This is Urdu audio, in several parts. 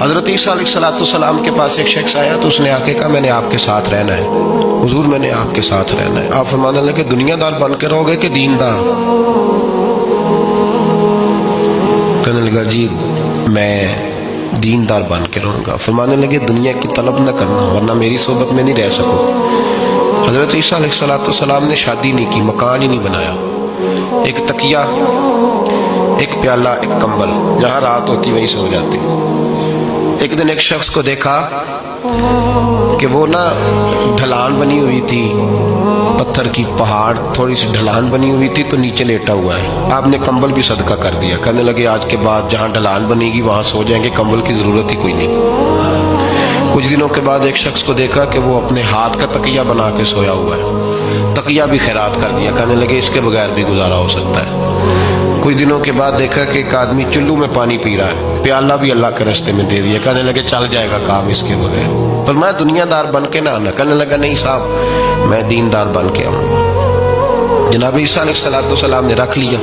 حضرت عیسیٰ علیہ السلام کے پاس ایک شخص آیا تو اس نے آ کے کہا میں نے آپ کے ساتھ رہنا ہے حضور، میں نے آپ کے ساتھ رہنا ہے۔ آپ فرمانے لگے دنیا دار بن کے رہو گے کہ دیندار؟ کہنے لگا جی میں دیندار بن کے رہوں گا۔ فرمانے لگے دنیا کی طلب نہ کرنا ورنہ میری صحبت میں نہیں رہ سکو۔ حضرت عیسیٰ علیہ السلام نے شادی نہیں کی، مکان ہی نہیں بنایا، ایک تکیہ، ایک پیالہ، ایک کمبل، جہاں رات ہوتی وہیں سو جاتی۔ ایک دن ایک شخص کو دیکھا کہ وہ نا ڈھلان بنی ہوئی تھی، پتھر کی پہاڑ تھوڑی سی ڈھلان بنی ہوئی تھی تو نیچے لیٹا ہوا ہے۔ آپ نے کمبل بھی صدقہ کر دیا، کہنے لگے آج کے بعد جہاں ڈھلان بنے گی وہاں سو جائیں گے، کمبل کی ضرورت ہی کوئی نہیں۔ کچھ دنوں کے بعد ایک شخص کو دیکھا کہ وہ اپنے ہاتھ کا تکیہ بنا کے سویا ہوا ہے، تکیہ بھی خیرات کر دیا، کہنے لگے اس کے بغیر بھی گزارا ہو سکتا ہے۔ کچھ دنوں کے بعد دیکھا کہ ایک آدمی چلو میں پانی پی رہا ہے، پیالہ بھی اللہ کے راستے میں دے دیا، کہنے لگے چل جائے گا کام اس کے بغیر۔ پر میں دنیا دار بن کے نہ آنا، کہنے لگا نہیں صاحب میں دیندار بن کے آؤں گا۔ جناب عیسیٰ علیہ السلام نے رکھ لیا۔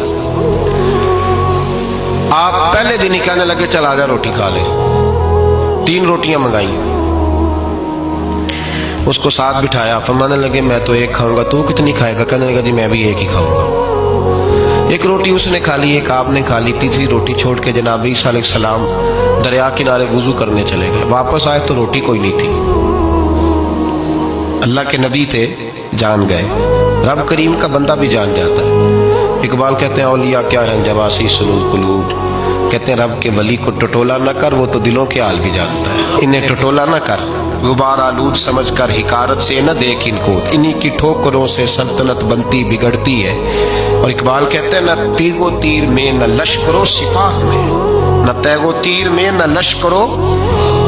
آپ پہلے دن ہی کہنے لگے چل آجا روٹی کھا لے۔ 3 روٹیاں منگائیں، اس کو ساتھ بٹھایا، فرمانے لگے میں تو ایک کھاؤں گا، تو کتنی کھائے گا؟ کہنے لگا جی میں بھی ایک ہی کھاؤں گا۔ ایک روٹی اس نے کھا لی، ایک آپ نے کھا لی، تیسری روٹی چھوڑ کے جناب عیسیٰ علیہ السلام دریا کنارے وضو کرنے چلے گئے۔ واپس آئے تو روٹی کوئی نہیں تھی۔ اللہ کے نبی تھے، جان گئے۔ رب کریم کا بندہ بھی جان جاتا ہے۔ اقبال کہتے ہیں اولیاء کیا ہیں جواسی سلول قلوب، کہتے ہیں رب کے ولی کو ٹٹولا نہ کر، وہ تو دلوں کے حال بھی جانتا ہے۔ انہیں ٹٹولا نہ کر، غبار آلود سمجھ کر حکارت سے نہ دیکھ ان کو، انہی کی ٹھوکروں سے سلطنت بنتی بگڑتی ہے۔ اور اقبال کہتے ہیں نہ تیغ و تیر میں نہ لشکر و سپاہ میں، نہ تیغ و تیر میں نہ لشکر و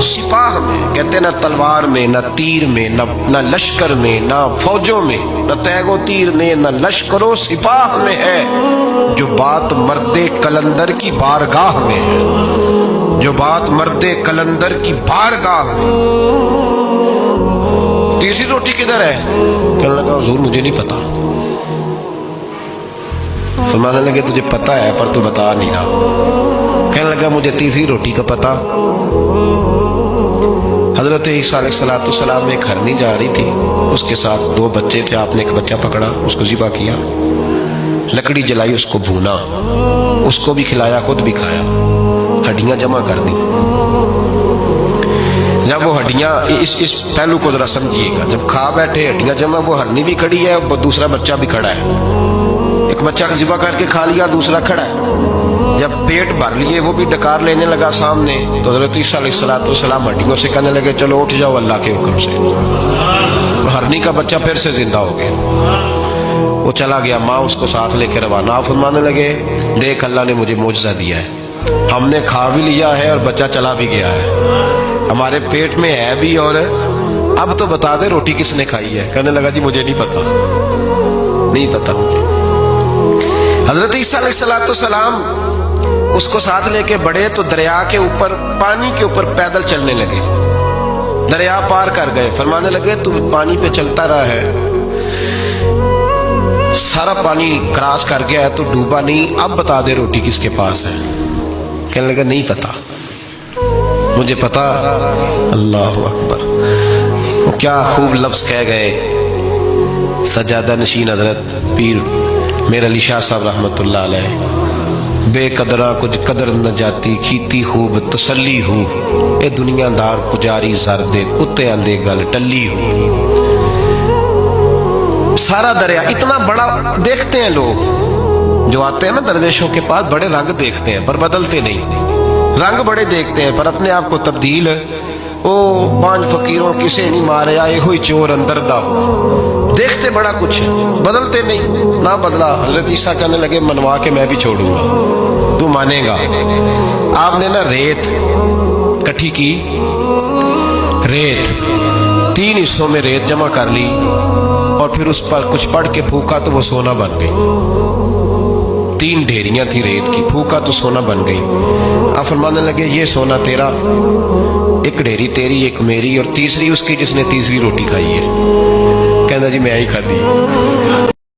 سپاہ میں، کہتے ہیں نہ تلوار میں نہ تیر میں نہ لشکر میں نہ فوجوں میں، نہ تیغ و تیر میں نہ لشکر و سپاہ میں ہے، جو بات مرد قلندر کی بارگاہ میں ہے، جو بات مرد قلندر کی بارگاہ میں۔ تیسری روٹی کدھر ہے؟ کہنے لگا حضور مجھے نہیں پتا۔ فرمانے لگے تجھے پتا ہے پر تو بتا نہیں رہا۔ کہنے لگا مجھے تیسری روٹی کا پتا۔ حضرت عیسیٰ علیہ السلام میں ایک ہرنی جا رہی تھی، اس کے ساتھ 2 بچے تھے، آپ نے ایک بچہ پکڑا، اس کو ذبح کیا، لکڑی جلائی، اس کو بھونا، اس کو بھی کھلایا، خود بھی کھایا، ہڈیاں جمع کر دی۔ جب وہ ہڈیاں اس پہلو کو ذرا سمجھیے گا، جب کھا بیٹھے ہڈیاں جمع، وہ ہرنی بھی کھڑی ہے اور دوسرا بچہ بھی کھڑا ہے، ایک بچہ ذبح کر کے کھا لیا، دوسرا کھڑا ہے۔ جب پیٹ بھر لیے وہ بھی ڈکار لینے لگا سامنے، تو حضرت عیسیٰ علیہ السلام ہڈیوں سے کہنے لگے چلو اٹھ جاؤ اللہ کے حکم سے۔ ہرنی کا بچہ پھر سے زندہ ہو گیا، وہ چلا گیا، ماں اس کو ساتھ لے کے روانہ۔ فرمانے لگے دیکھ اللہ نے مجھے معجزہ دیا ہے، ہم نے کھا بھی لیا ہے اور بچہ چلا بھی گیا ہے، ہمارے پیٹ میں ہے بھی، اور اب تو بتا دے روٹی کس نے کھائی ہے؟ کہنے لگا جی مجھے نہیں پتا، نہیں پتا مجھے۔ حضرت عیسیٰ علیہ السلام اس کو ساتھ لے کے بڑھے تو دریا کے اوپر، پانی کے اوپر پیدل چلنے لگے، دریا پار کر گئے۔ فرمانے لگے تو پانی پہ چلتا رہا ہے، سارا پانی کراس کر گیا ہے تو ڈوبا نہیں، اب بتا دے روٹی کس کے پاس ہے؟ کہنے لگا نہیں پتا، مجھے پتا۔ اللہ اکبر، کیا خوب لفظ کہہ گئے سجادہ نشین حضرت پیر میر علی شاہ صاحب رحمت اللہ علیہ، بے قدراں کچھ قدر نہ جاتی، کھیتی خوب تسلی ہو، اے دنیا دار پجاری زر دے، کتے اندے گل ٹلی ہو۔ سارا دریا اتنا بڑا دیکھتے ہیں لوگ جو آتے ہیں نا درویشوں کے پاس، بڑے رنگ دیکھتے ہیں پر بدلتے نہیں، رنگ بڑے دیکھتے ہیں پر اپنے آپ کو تبدیل، او پانچ فقیروں کسے نہیں مارے آئے ہوئی چور اندر دا، دیکھتے بڑا کچھ بدلتے نہیں، نہ بدلا۔ حضرت عیسیٰ کہنے لگے منوا کے میں بھی چھوڑوں گا، تو مانے گا۔ آپ نے نا ریت کٹھی کی، ریت 3 حصوں میں ریت جمع کر لی اور پھر اس پر کچھ پڑھ کے پھونکا تو وہ سونا بن گئی۔ 3 ڈھیریاں تھی ریت کی، پھونکا تو سونا بن گئی۔ آپ فرمانے لگے یہ سونا تیرا، ایک ڈھیری تیری، ایک میری، اور تیسری اس کی جس نے تیسری روٹی کھائی ہے۔ کہنا جی میں ہی کھا دی۔